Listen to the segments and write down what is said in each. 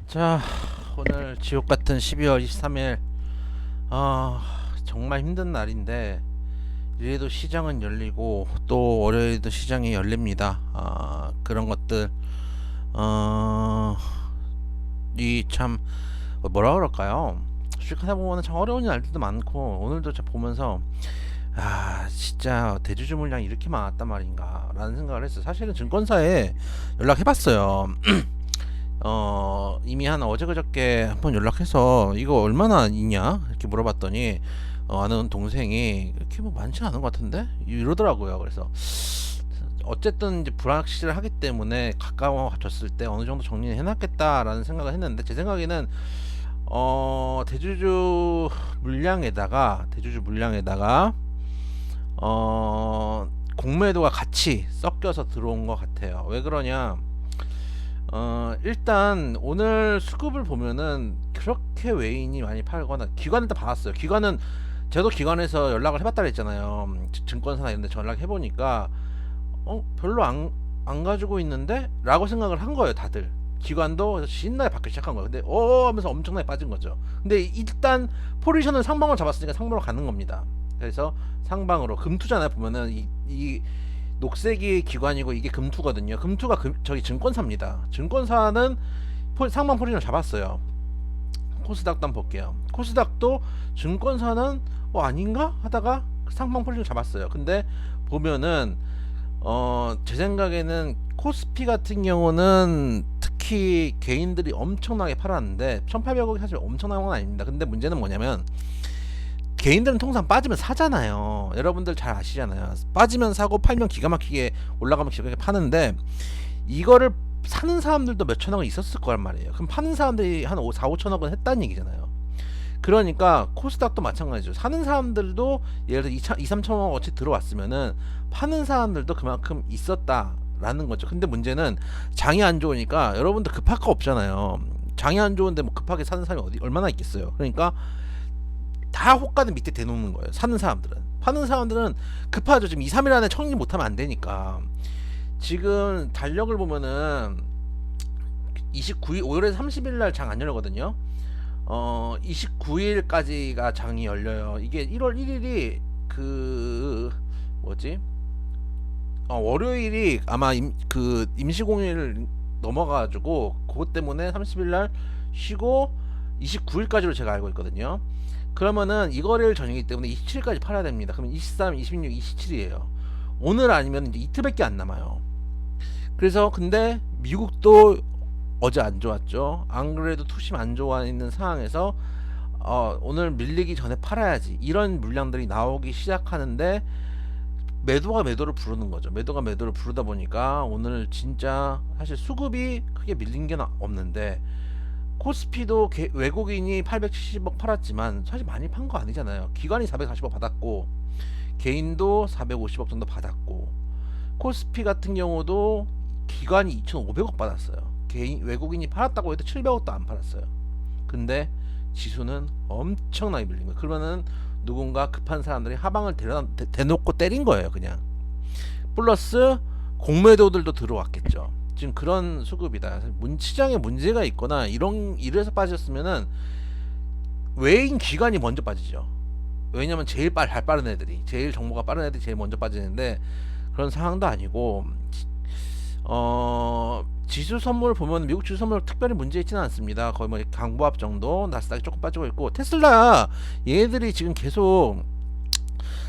자, 오늘 지옥 같은 12월 23일, 정말 힘든 날인데, 일요일도 시장은 열리고, 또 월요일도 시장이 열립니다. 그런 것들, 어, 이 참, 뭐라 그럴까요? 주식하다 보면 참 어려운 날들도 많고, 오늘도 저 보면서, 진짜 대주주 물량이 이렇게 많았단 말인가, 라는 생각을 했어요. 사실은 증권사에 연락해봤어요. 이미 한 어제 그저께 한번 연락해서 이거 얼마나 있냐 이렇게 물어봤더니 아는 동생이 이렇게 뭐 많지 않은 것 같은데 이러더라고요. 그래서 어쨌든 이제 불확실하기 때문에 가까워졌을 때 어느 정도 정리를 해놨겠다라는 생각을 했는데, 제 생각에는 대주주 물량에다가 공매도가 같이 섞여서 들어온 것 같아요. 왜 그러냐? 일단 오늘 수급을 보면은 그렇게 외인이 많이 팔거나, 기관은 다 받았어요. 기관은 저도 기관에서 연락을 해봤다 그랬잖아요. 증권사나 이런 데 전화해 보니까 별로 안 가지고 있는데 라고 생각을 한 거예요, 다들. 기관도 신나게 받기 시작한 거예요. 근데 하면서 엄청나게 빠진 거죠. 근데 일단 포지션은 상방으로 잡았으니까 상방으로 가는 겁니다. 그래서 상방으로 금투잖아요. 보면은 이 녹색이 기관이고 이게 금투거든요. 금투가 저기 증권사입니다. 증권사는 상방 포지션 잡았어요. 코스닥도 한번 볼게요. 코스닥도 증권사는 아닌가 하다가 상방 포지션 잡았어요. 근데 보면은 제 생각에는 코스피 같은 경우는 특히 개인들이 엄청나게 팔았는데 1800억이 사실 엄청난 건 아닙니다. 근데 문제는 뭐냐면 개인들은 통상 빠지면 사잖아요. 여러분들 잘 아시잖아요. 빠지면 사고 팔면 기가 막히게 올라가면 기가 막히게 파는데, 이거를 사는 사람들도 몇 천억은 있었을 거란 말이에요. 그럼 파는 사람들이 한 4, 5천억은 했다는 얘기잖아요. 그러니까 코스닥도 마찬가지죠. 사는 사람들도 예를 들어 2, 3천억 어치 들어왔으면은 파는 사람들도 그만큼 있었다라는 거죠. 근데 문제는 장이 안 좋으니까 여러분들 급할 거 없잖아요. 장이 안 좋은데 뭐 급하게 사는 사람이 얼마나 있겠어요. 그러니까 다 호가는 밑에 대놓는 거예요. 사는 사람들은. 파는 사람들은 급하죠. 지금 2, 3일 안에 청리 못하면 안 되니까. 지금 달력을 보면은 29일, 5월에서 30일 날 장 안 열거든요. 29일까지가 장이 열려요. 이게 1월 1일이 그 뭐지? 월요일이 아마 임시공휴일 넘어가지고 그것 때문에 30일 날 쉬고 29일까지로 제가 알고 있거든요. 그러면은 이거를 전이기 때문에 27일까지 팔아야 됩니다. 그러면 23, 26, 27이에요. 오늘 아니면 이제 이틀밖에 안 남아요. 그래서 근데 미국도 어제 안 좋았죠. 안 그래도 투심 안 좋아 있는 상황에서 오늘 밀리기 전에 팔아야지, 이런 물량들이 나오기 시작하는데 매도가 매도를 부르는 거죠. 매도가 매도를 부르다 보니까 오늘 진짜 사실 수급이 크게 밀린 게 없는데, 코스피도 외국인이 870억 팔았지만 사실 많이 판 거 아니잖아요. 기관이 440억 받았고 개인도 450억 정도 받았고, 코스피 같은 경우도 기관이 2,500억 받았어요. 외국인이 팔았다고 해도 700억도 안 팔았어요. 근데 지수는 엄청나게 밀린 거예요. 그러면은 누군가 급한 사람들이 하방을 대놓고 때린 거예요, 그냥. 플러스 공매도들도 들어왔겠죠. 지금 그런 수급이다. 시장에 문제가 있거나 이래서 빠졌으면은 외인 기관이 먼저 빠지죠. 왜냐면 제일 잘 빠른 애들이, 제일 정보가 빠른 애들이 제일 먼저 빠지는데, 그런 상황도 아니고, 지수 선물 보면 미국 지수 선물 특별히 문제 있지는 않습니다. 거의 뭐 강보합 정도. 나스닥이 조금 빠지고 있고, 테슬라 얘들이 지금 계속,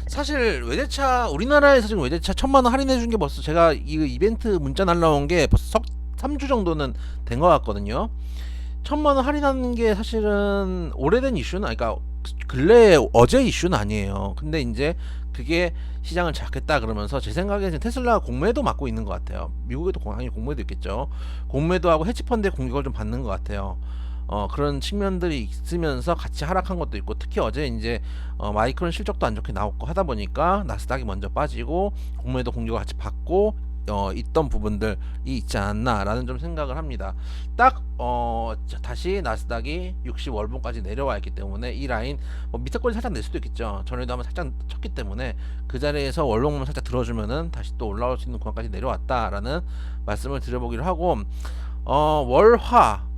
사실 외제차, 우리나라에서 지금 외제차 1,000만원 할인해 준 게 벌써, 제가 이 이벤트 문자 날라온 게 벌써 3주 정도는 된 것 같거든요. 1,000만원 할인하는 게 사실은 오래된 이슈는, 그러니까 근래 어제 이슈는 아니에요. 근데 이제 그게 시장을 잡겠다 그러면서, 제 생각에는 테슬라 공매도 맞고 있는 것 같아요. 미국에도 당연히 공매도 있겠죠. 공매도하고 헤지펀드의 공격을 좀 받는 것 같아요. 그런 측면들이 있으면서 같이 하락한 것도 있고, 특히 어제 이제 마이크론 실적도 안 좋게 나왔고 하다 보니까 나스닥이 먼저 빠지고 공매도 공격을 같이 받고 있던 부분들이 있지 않나라는 좀 생각을 합니다. 딱 다시 나스닥이 60 월봉까지 내려와 있기 때문에 이 라인 밑에까지 살짝 낼 수도 있겠죠. 전에도 한번 살짝 쳤기 때문에 그 자리에서 월봉만 살짝 들어주면은 다시 또 올라올 수 있는 구간까지 내려왔다라는 말씀을 드려보기로 하고, 월화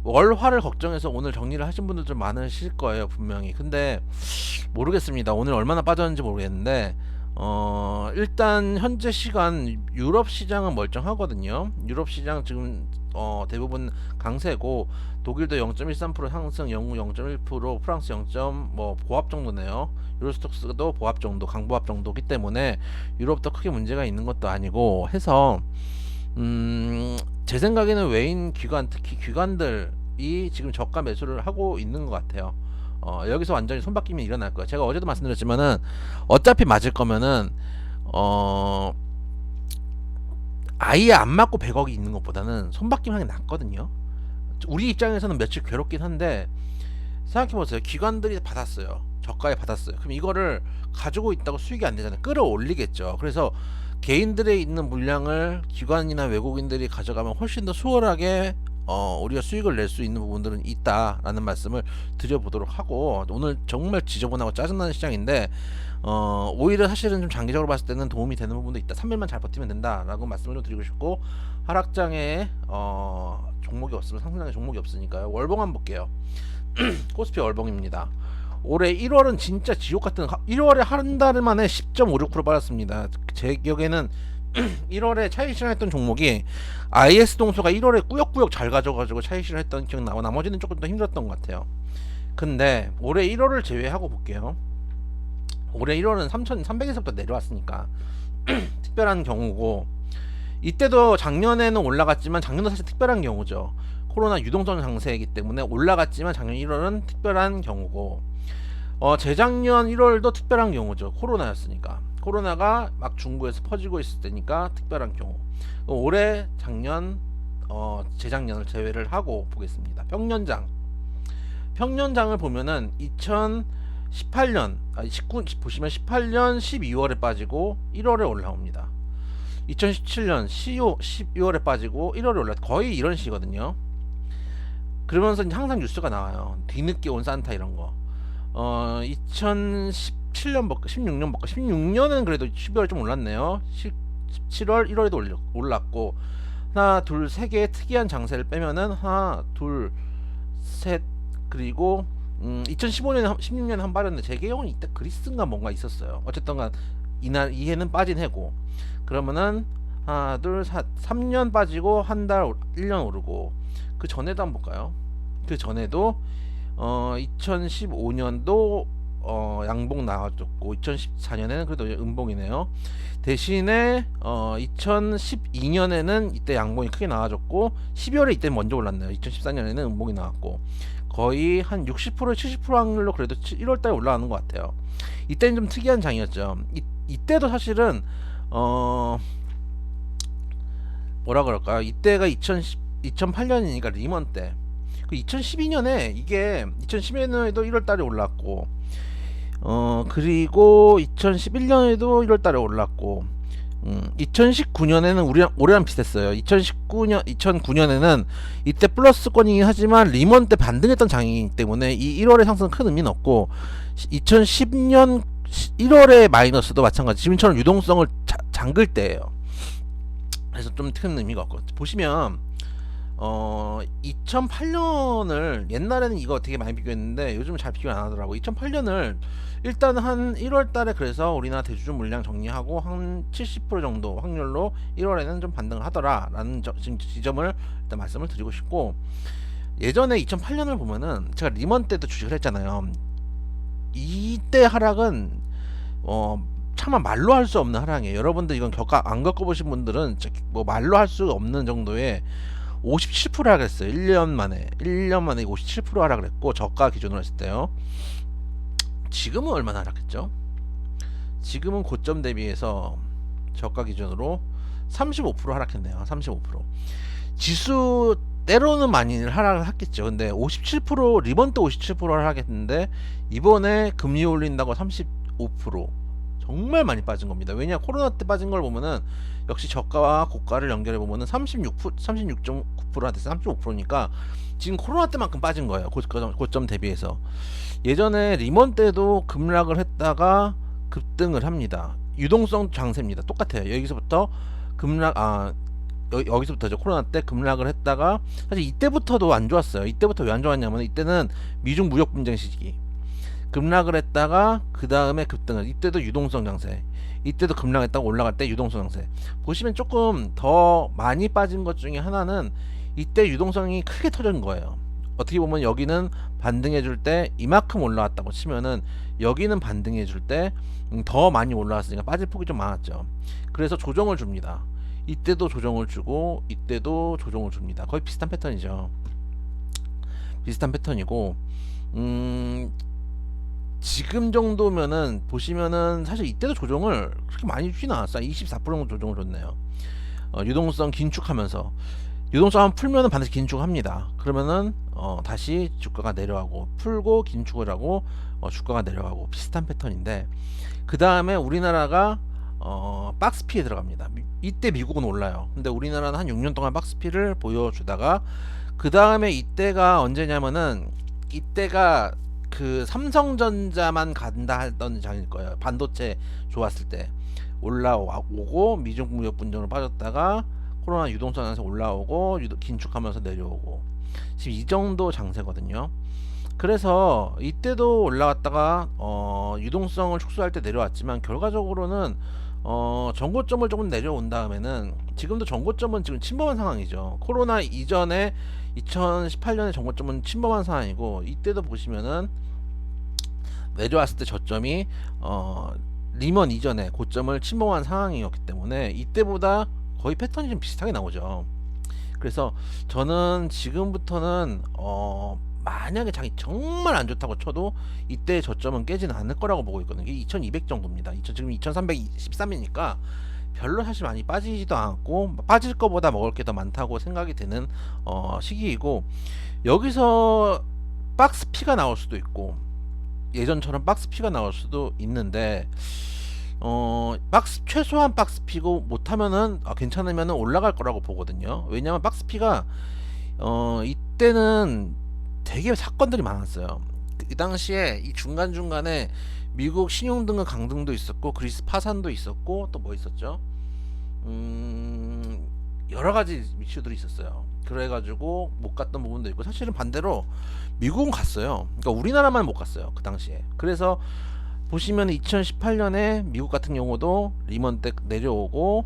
월화를 걱정해서 오늘 정리를 하신 분들 좀 많으실 거예요, 분명히. 근데 모르겠습니다. 오늘 얼마나 빠졌는지 모르겠는데 일단 현재 시간 유럽 시장은 멀쩡하거든요. 유럽 시장 지금 대부분 강세고, 독일도 0.13% 상승, 영국 0.1%, 프랑스 0. 뭐 보합 정도네요. 유로스톡스도 보합 정도, 강보합 정도기 때문에 유럽도 크게 문제가 있는 것도 아니고 해서 제 생각에는 외인 기관, 특히 기관들이 지금 저가 매수를 하고 있는 것 같아요. 여기서 완전히 손바뀜이 일어날 거예요. 제가 어제도 말씀드렸지만은 어차피 맞을 거면은 어 아예 안 맞고 100억이 있는 것보다는 손바뀜 하는 게 낫거든요. 우리 입장에서는 며칠 괴롭긴 한데 생각해보세요. 기관들이 받았어요. 저가에 받았어요. 그럼 이거를 가지고 있다고 수익이 안 되잖아요. 끌어올리겠죠. 그래서 개인들의 있는 물량을 기관이나 외국인들이 가져가면 훨씬 더 수월하게 우리가 수익을 낼 수 있는 부분들은 있다라는 말씀을 드려보도록 하고, 오늘 정말 지저분하고 짜증나는 시장인데 오히려 사실은 좀 장기적으로 봤을 때는 도움이 되는 부분도 있다. 3일만 잘 버티면 된다라고 말씀을 좀 드리고 싶고, 하락장에 종목이 없으면 상승장에 종목이 없으니까요. 월봉 한번 볼게요. 코스피 월봉입니다. 올해 1월은 진짜 지옥 같은 1월에 한 달 만에 10.56% 빠졌습니다. 제 기억에는 1월에 차익 실현했던 종목이 IS 동소가 1월에 꾸역꾸역 잘 가져가지고 차익 실현했던 기억 나고, 나머지는 조금 더 힘들었던 것 같아요. 근데 올해 1월을 제외하고 볼게요. 올해 1월은 3,300에서부터 내려왔으니까 특별한 경우고, 이때도 작년에는 올라갔지만 작년도 사실 특별한 경우죠. 코로나 유동성 장세이기 때문에 올라갔지만 작년 1월은 특별한 경우고, 재작년 1월도 특별한 경우죠. 코로나였으니까. 코로나가 막 중국에서 퍼지고 있을 때니까 특별한 경우. 올해, 작년, 재작년을 제외를 하고 보겠습니다. 평년장을 보면은 2018년, 19 보시면 18년 12월에 빠지고 1월에 올라옵니다. 2017년 12월에 빠지고 1월에 올라, 거의 이런 식이거든요. 그러면서 항상 뉴스가 나와요. 뒤늦게 온 산타 이런 거. 2017년 먹고 16년 먹고 16년은 그래도 12월 좀 올랐네요. 17월 1월에도 올랐고, 하나 둘 세 개의 특이한 장세를 빼면은 하나 둘 셋, 그리고 2015년에 16년에 한 빠졌는데 제 기억은 이때 그리스인가 뭔가 있었어요. 어쨌든간 이날 이해는 빠진 해고, 그러면은 하나 둘 3년 빠지고 한 달 1년 오르고, 그 전에도 한번 볼까요? 그 전에도 2015년도 양봉 나와줬고, 2014년에는 그래도 음봉이네요. 대신에 2012년에는 이때 양봉이 크게 나와줬고, 12월에 이때 먼저 올랐네요. 2014년에는 음봉이 나왔고, 거의 한 60% 70% 확률로 그래도 1월달에 올라가는 것 같아요. 이때는 좀 특이한 장이었죠. 이때도 사실은 뭐라 그럴까요? 이때가 2008년이니까 리먼 때. 그 2012년에 이게 2012년에도 1월달에 올랐고, 그리고 2011년에도 1월달에 올랐고, 2019년에는 올해랑 비슷했어요. 2009년에는 이때 플러스권이긴 하지만 리먼 때 반등했던 장이기 때문에 이 1월의 상승은 큰 의미는 없고, 2010년 1월의 마이너스도 마찬가지. 지금처럼 유동성을 잠글 때예요. 그래서 좀 큰 의미가 없고, 보시면 2008년을 옛날에는 이거 되게 많이 비교했는데 요즘은 잘 비교 안 하더라고. 2008년을 일단 한 1월 달에, 그래서 우리나라 대주주 물량 정리하고 한 70% 정도 확률로 1월에는 좀 반등을 하더라라는 지점을 일단 말씀을 드리고 싶고, 예전에 2008년을 보면은 제가 리먼 때도 주식을 했잖아요. 이때 하락은 차마 말로 할 수 없는 하락이에요. 여러분들 이건 안 겪어보신 분들은 뭐 말로 할 수 없는 정도의 57% 하락했어요. 1년 만에 57% 하락을 했고, 저가 기준으로 했을 때요. 지금은 얼마나 하락했죠? 지금은 고점 대비해서 저가 기준으로 35% 하락했네요. 35%. 지수 때로는 많이 하락을 했겠죠. 근데 57% 리번 때 57% 하락했는데 이번에 금리 올린다고 35%, 정말 많이 빠진 겁니다. 왜냐, 코로나 때 빠진 걸 보면은 역시 저가와 고가를 연결해 보면은 36.9%한테 35%니까 지금 코로나 때만큼 빠진 거예요. 고점 대비해서. 예전에 리먼 때도 급락을 했다가 급등을 합니다. 유동성 장세입니다. 똑같아요. 여기서부터 급락, 여기서부터 이제 코로나 때 급락을 했다가 사실 이때부터도 안 좋았어요. 이때부터 왜 안 좋았냐면 이때는 미중 무역 분쟁 시기 급락을 했다가 그 다음에 급등을, 이때도 유동성 장세, 이때도 급락했다가 올라갈 때 유동성 장세. 보시면 조금 더 많이 빠진 것 중에 하나는 이때 유동성이 크게 터진 거예요. 어떻게 보면 여기는 반등해 줄 때 이만큼 올라왔다고 치면은 여기는 반등해 줄 때 더 많이 올라왔으니까 빠질 폭이 좀 많았죠. 그래서 조정을 줍니다. 이때도 조정을 주고 이때도 조정을 줍니다. 거의 비슷한 패턴이죠. 비슷한 패턴이고 지금 정도면은 보시면은 사실 이때도 조정을 그렇게 많이 주진 않았어요. 24% 정도 조정을 줬네요. 유동성 긴축하면서 유동성 한번 풀면은 반드시 긴축합니다. 그러면은 다시 주가가 내려가고 풀고 긴축을 하고 주가가 내려가고 비슷한 패턴인데, 그 다음에 우리나라가 박스피에 들어갑니다. 이때 미국은 올라요. 근데 우리나라는 한 6년 동안 박스피를 보여주다가 그 다음에 이때가 언제냐면은 이때가 그 삼성전자만 간다 하던 장일 거예요. 반도체 좋았을 때 올라오고 미중 무역 분쟁으로 빠졌다가 코로나 유동성에서 올라오고 긴축하면서 내려오고 지금 이 정도 장세거든요. 그래서 이때도 올라갔다가 유동성을 축소할 때 내려왔지만 결과적으로는 전고점을 조금 내려온 다음에는 지금도 전고점은 지금 침범한 상황이죠. 코로나 이전에 2018년에 전고점은 침범한 상황이고, 이때도 보시면은 내려왔을 때 저점이 리먼 이전에 고점을 침범한 상황이었기 때문에 이때보다 거의 패턴이 좀 비슷하게 나오죠. 그래서 저는 지금부터는 만약에 장이 정말 안 좋다고 쳐도 이때 저점은 깨지는 않을 거라고 보고 있거든요. 이게 2200 정도입니다. 지금 2313이니까 별로 사실 많이 빠지지도 않고 빠질 거보다 먹을 게 더 많다고 생각이 되는 시기이고, 여기서 박스피가 나올 수도 있고 예전처럼 박스피가 나올 수도 있는데 최소한 박스피고 못하면은 괜찮으면은 올라갈 거라고 보거든요. 왜냐면 박스피가 이때는 되게 사건들이 많았어요. 이 당시에 이 중간중간에 미국 신용등급 강등도 있었고 그리스 파산도 있었고 또 뭐 있었죠? 여러 가지 이슈들이 있었어요. 그래가지고 못 갔던 부분도 있고, 사실은 반대로 미국은 갔어요. 그러니까 우리나라만 못 갔어요 그 당시에. 그래서 보시면 2018년에 미국 같은 경우도 리먼 때 내려오고,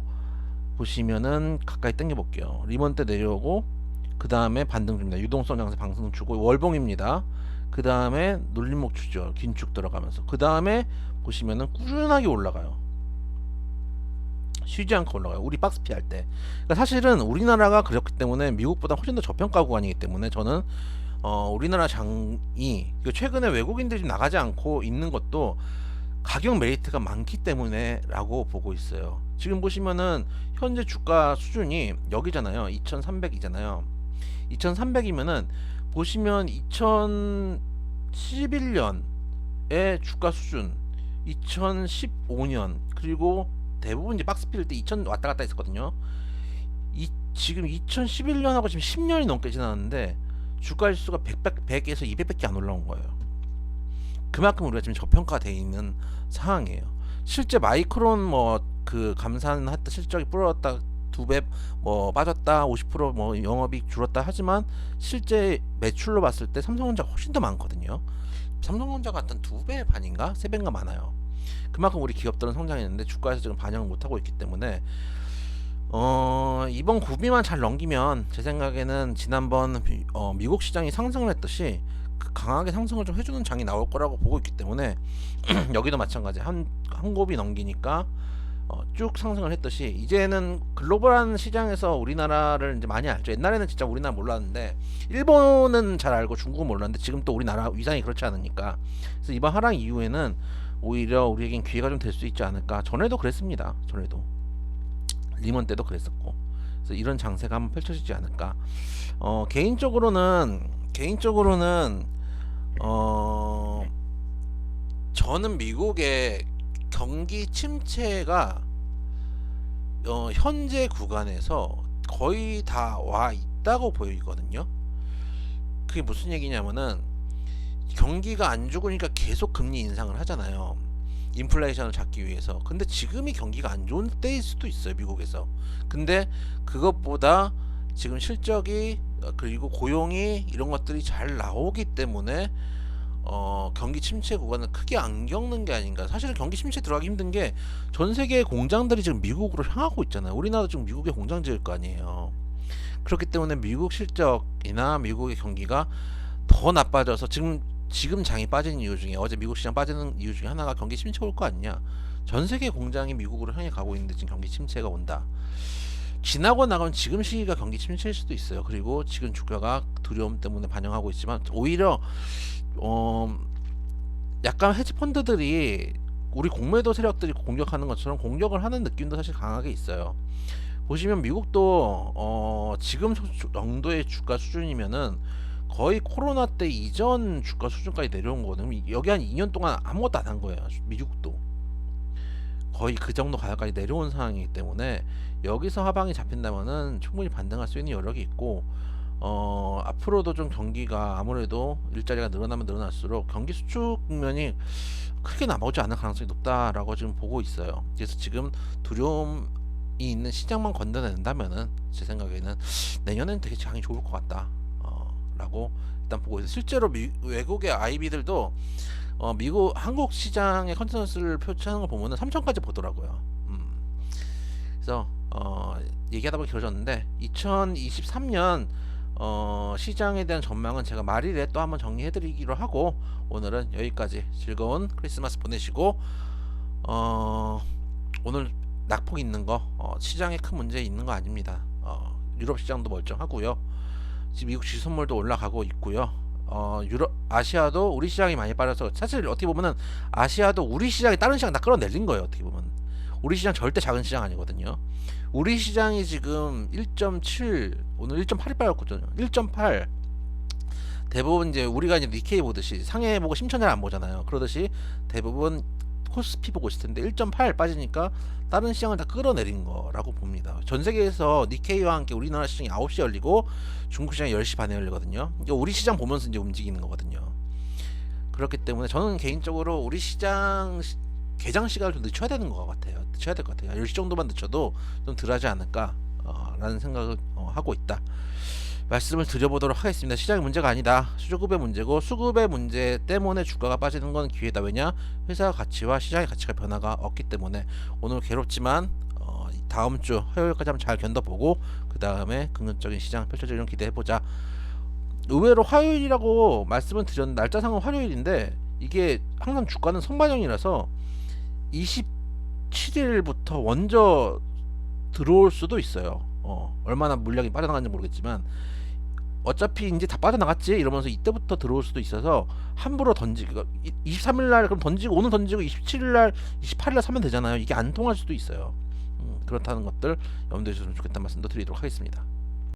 보시면은 가까이 당겨 볼게요. 리먼 때 내려오고 그 다음에 반등 줍니다. 유동성 장세 방송 주고 월봉입니다. 그 다음에 눌림목 주죠. 긴축 들어가면서 그 다음에 보시면은 꾸준하게 올라가요. 쉬지 않고 올라가요. 우리 박스피 할 때. 그러니까 사실은 우리나라가 그렇기 때문에 미국보다 훨씬 더 저평가 구간이기 때문에 저는 우리나라 장이 최근에 외국인들이 좀 나가지 않고 있는 것도 가격 메리트가 많기 때문에 라고 보고 있어요. 지금 보시면은 현재 주가 수준이 여기잖아요. 2300이잖아요. 2300이면은 보시면 2011년의 주가 수준, 2015년, 그리고 대부분 이제 박스 필 때 2000 왔다 갔다 했었거든요. 지금 2011년하고 지금 10년이 넘게 지났는데 주가 지수가 100에서 200밖에 안 올라온 거예요. 그만큼 우리가 지금 저평가되어 있는 상황이에요. 실제 마이크론 뭐 그 감산했다 실적이 불어났다, 2배 뭐 빠졌다, 50%뭐 영업이익 줄었다 하지만 실제 매출로 봤을 때 삼성전자가 훨씬 더 많거든요. 삼성전자가 한 2배 반인가 3배인가 많아요. 그만큼 우리 기업들은 성장했는데 주가에서 지금 반영을 못하고 있기 때문에 이번 구비만 잘 넘기면 제 생각에는 지난번 미국 시장이 상승을 했듯이 강하게 상승을 좀 해주는 장이 나올 거라고 보고 있기 때문에 여기도 마찬가지 한 곱이 넘기니까 쭉 상승을 했듯이 이제는 글로벌한 시장에서 우리나라를 이제 많이 알죠. 옛날에는 진짜 우리나라 몰랐는데 일본은 잘 알고 중국은 몰랐는데 지금 또 우리나라 위상이 그렇지 않으니까, 그래서 이번 하락 이후에는 오히려 우리에겐 기회가 좀 될 수 있지 않을까. 전에도 그랬습니다. 전에도 리먼 때도 그랬었고. 그래서 이런 장세가 한번 펼쳐지지 않을까. 개인적으로는 저는 미국의 경기 침체가 현재 구간에서 거의 다 와 있다고 보이거든요. 그게 무슨 얘기냐면은 경기가 안 죽으니까 계속 금리 인상을 하잖아요. 인플레이션을 잡기 위해서. 근데 지금이 경기가 안 좋은 때일 수도 있어요, 미국에서. 근데 그것보다 지금 실적이 그리고 고용이 이런 것들이 잘 나오기 때문에 경기 침체 구간을 크게 안 겪는 게 아닌가. 사실은 경기 침체 들어가기 힘든 게 전 세계의 공장들이 지금 미국으로 향하고 있잖아요. 우리나라도 지금 미국에 공장 지을 거 아니에요. 그렇기 때문에 미국 실적이나 미국의 경기가 더 나빠져서 지금 장이 빠진 이유 중에, 어제 미국 시장 빠지는 이유 중에 하나가 경기 침체 올 거 아니냐. 전 세계 공장이 미국으로 향해 가고 있는데 지금 경기 침체가 온다. 지나고 나가면 지금 시기가 경기 침체일 수도 있어요. 그리고 지금 주가가 두려움 때문에 반영하고 있지만 오히려 어 약간 헤지 펀드들이 우리 공매도 세력들이 공격하는 것처럼 공격을 하는 느낌도 사실 강하게 있어요. 보시면 미국도 지금 정도의 주가 수준이면은 거의 코로나 때 이전 주가 수준까지 내려온 거거든요. 여기 한 2년 동안 아무것도 안 한 거예요. 미국도 거의 그 정도 가격까지 내려온 상황이기 때문에 여기서 하방이 잡힌다면은 충분히 반등할 수 있는 여력이 있고, 앞으로도 좀 경기가 아무래도 일자리가 늘어나면 늘어날수록 경기 수축 국면이 크게 나오지 않을 가능성이 높다라고 지금 보고 있어요. 그래서 지금 두려움이 있는 시장만 건드낸다면은 제 생각에는 내년엔 되게 장이 좋을 것 같다. 라고 일단 보고 있어요. 실제로 외국의 IB들도 미국 한국 시장의 컨센서스를 표시하는 걸 보면은 3천까지 보더라고요. 그래서 얘기하다 보니 길어졌는데 2023년 시장에 대한 전망은 제가 말일에 또 한번 정리해드리기로 하고, 오늘은 여기까지. 즐거운 크리스마스 보내시고, 오늘 낙폭 있는 거 시장에 큰 문제 있는 거 아닙니다. 유럽 시장도 멀쩡하고요. 지금 미국 주식 선물도 올라가고 있고요. 아시아도 우리 시장이 많이 빠져서, 사실 어떻게 보면은 아시아도 우리 시장이 다른 시장 다 끌어내린 거예요. 어떻게 보면 우리 시장 절대 작은 시장 아니거든요. 우리 시장이 지금 1.7, 오늘 1.8이 빠졌거든요. 1.8. 대부분 이제 우리가 이제 니케이 보듯이 상해 보고 심천을 안 보잖아요. 그러듯이 대부분 코스피 보고 있을 텐데 1.8 빠지니까 다른 시장을 다 끌어내린 거라고 봅니다. 전 세계에서 니케이와 함께 우리나라 시장이 9시 열리고 중국 시장이 10시 반에 열리거든요. 우리 시장 보면서 이제 움직이는 거거든요. 그렇기 때문에 저는 개인적으로 우리 시장 개장 시간을 좀 늦춰야 되는 것 같아요. 늦춰야 될 것 같아요. 10시 정도만 늦춰도 좀 덜하지 않을까 라는 생각을 하고 있다. 말씀을 드려보도록 하겠습니다. 시장의 문제가 아니다. 수급의 문제고, 수급의 문제 때문에 주가가 빠지는 건 기회다. 왜냐? 회사 가치와 시장의 가치가 변화가 없기 때문에. 오늘 괴롭지만 다음 주 화요일까지 한번 잘 견뎌보고 그 다음에 긍정적인 시장 펼쳐지는 기대해보자. 의외로 화요일이라고 말씀을 드렸는데 날짜상은 화요일인데 이게 항상 주가는 선반영이라서 27일부터 먼저 들어올 수도 있어요. 얼마나 물량이 빠져나가는지 모르겠지만 어차피 이제 다 빠져나갔지 이러면서 이때부터 들어올 수도 있어서 함부로 던지기, 23일날 그럼 던지고 오늘 던지고 27일날 28일날 사면 되잖아요. 이게 안 통할 수도 있어요. 그렇다는 것들 염두에 주시면 좋겠다는 말씀도 드리도록 하겠습니다.